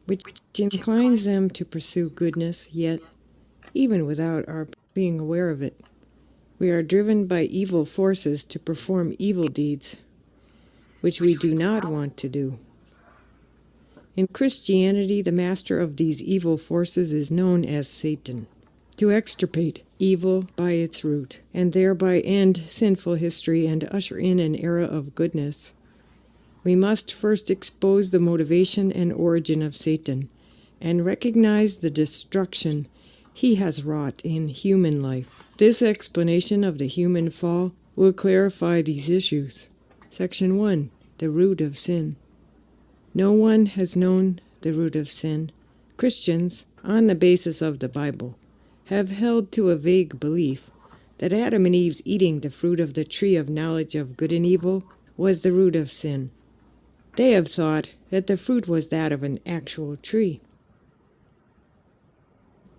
which inclines them to pursue goodness, yet, even without our being aware of it, we are driven by evil forces to perform evil deeds, which we do not want to do. In Christianity, the master of these evil forces is known as Satan. To extirpate evil by its root, and thereby end sinful history and usher in an era of goodness, we must first expose the motivation and origin of Satan, and recognize the destruction he has wrought in human life. This explanation of the human fall will clarify these issues. Section 1. The root of sin. No one has known the root of sin. Christians, on the basis of the Bible, have held to a vague belief that Adam and Eve's eating the fruit of the tree of knowledge of good and evil was the root of sin. They have thought that the fruit was that of an actual tree.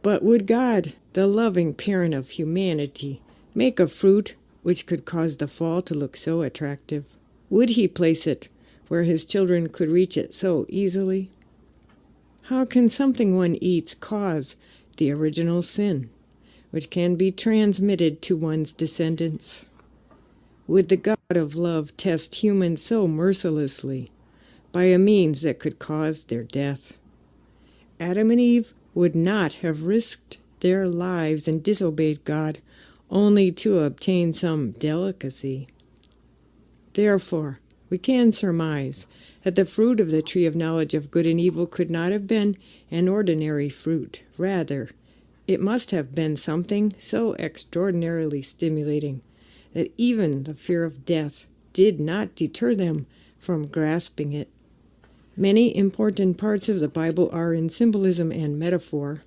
But would God, the loving parent of humanity, make a fruit which could cause the fall to look so attractive? Would he place it where his children could reach it so easily? How can something one eats cause the original sin, which can be transmitted to one's descendants? Would the God of love test humans so mercilessly by a means that could cause their death? Adam and Eve would not have risked their lives and disobeyed God only to obtain some delicacy. Therefore, we can surmise that the fruit of the tree of knowledge of good and evil could not have been an ordinary fruit. Rather, it must have been something so extraordinarily stimulating that even the fear of death did not deter them from grasping it. Many important parts of the Bible are in symbolism and metaphor.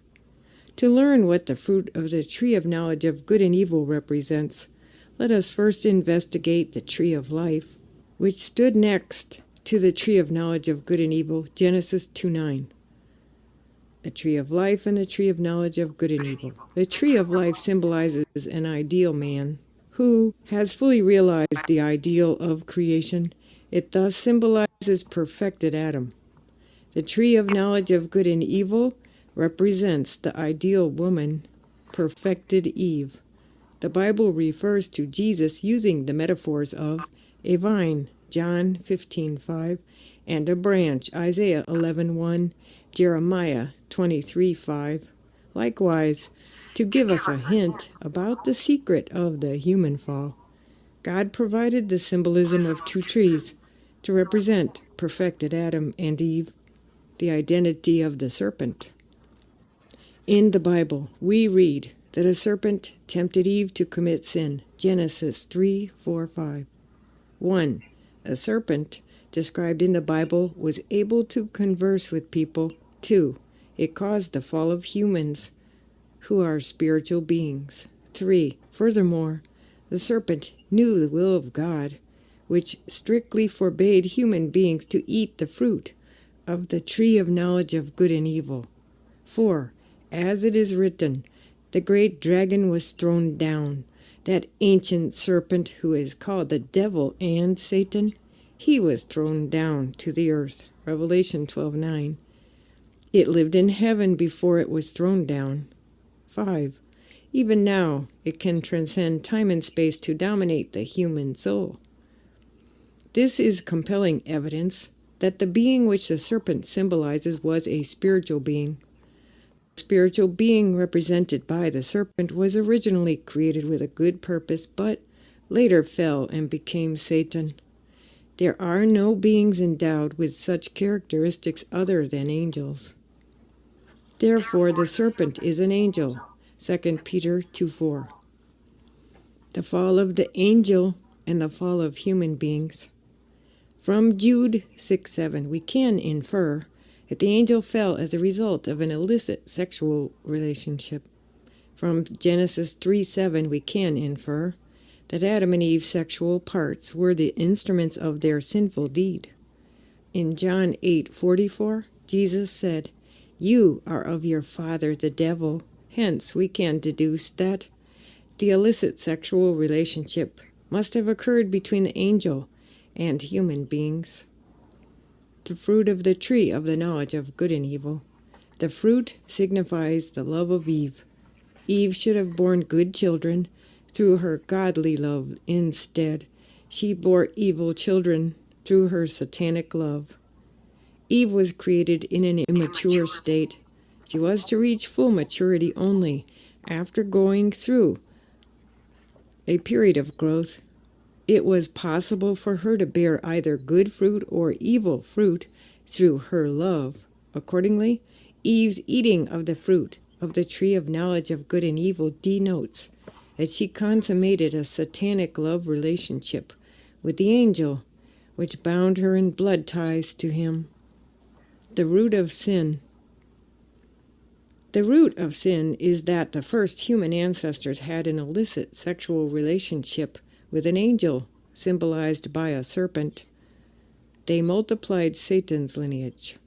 To learn what the fruit of the tree of knowledge of good and evil represents, let us first investigate the tree of life, which stood next to the tree of knowledge of good and evil, Genesis 2:9. The tree of life and the tree of knowledge of good and evil. The tree of life symbolizes an ideal man who has fully realized the ideal of creation. It thus symbolizes perfected Adam. The tree of knowledge of good and evil represents the ideal woman, perfected Eve. The Bible refers to Jesus using the metaphors of a vine, John 15:5, and a branch, Isaiah 11:1, Jeremiah 23:5. Likewise, to give us a hint about the secret of the human fall, God provided the symbolism of two trees to represent perfected Adam and Eve, the identity of the serpent. In the Bible, we read that a serpent tempted Eve to commit sin, Genesis 3:4-5. 1. A serpent, described in the Bible, was able to converse with people. 2. It caused the fall of humans, who are spiritual beings. 3. Furthermore, the serpent knew the will of God, which strictly forbade human beings to eat the fruit of the tree of knowledge of good and evil. 4. As it is written, the great dragon was thrown down, that ancient serpent who is called the devil and Satan. He was thrown down to the earth, Revelation 12:9. It lived in heaven before it was thrown down. 5. Even now, it can transcend time and space to dominate the human soul. This is compelling evidence that the being which the serpent symbolizes was a spiritual being. The spiritual being represented by the serpent was originally created with a good purpose, but later fell and became Satan. There are no beings endowed with such characteristics other than angels. Therefore, the serpent is an angel, 2 Peter 2:4. The fall of the angel and the fall of human beings. From Jude 6:7, we can infer that the angel fell as a result of an illicit sexual relationship. From Genesis 3:7, we can infer that Adam and Eve's sexual parts were the instruments of their sinful deed. In John 8:44, Jesus said, "You are of your father the devil." Hence, we can deduce that the illicit sexual relationship must have occurred between the angel and human beings. the fruit of the tree of the knowledge of good and evil. The fruit signifies the love of Eve. Eve should have borne good children through her godly love. Instead, she bore evil children through her satanic love. Eve was created in an immature state. She was to reach full maturity only after going through a period of growth. It was possible for her to bear either good fruit or evil fruit through her love. Accordingly, Eve's eating of the fruit of the tree of knowledge of good and evil denotes that she consummated a satanic love relationship with the angel, which bound her in blood ties to him. The root of sin. The root of sin is that the first human ancestors had an illicit sexual relationship with an angel, symbolized by a serpent. They multiplied Satan's lineage.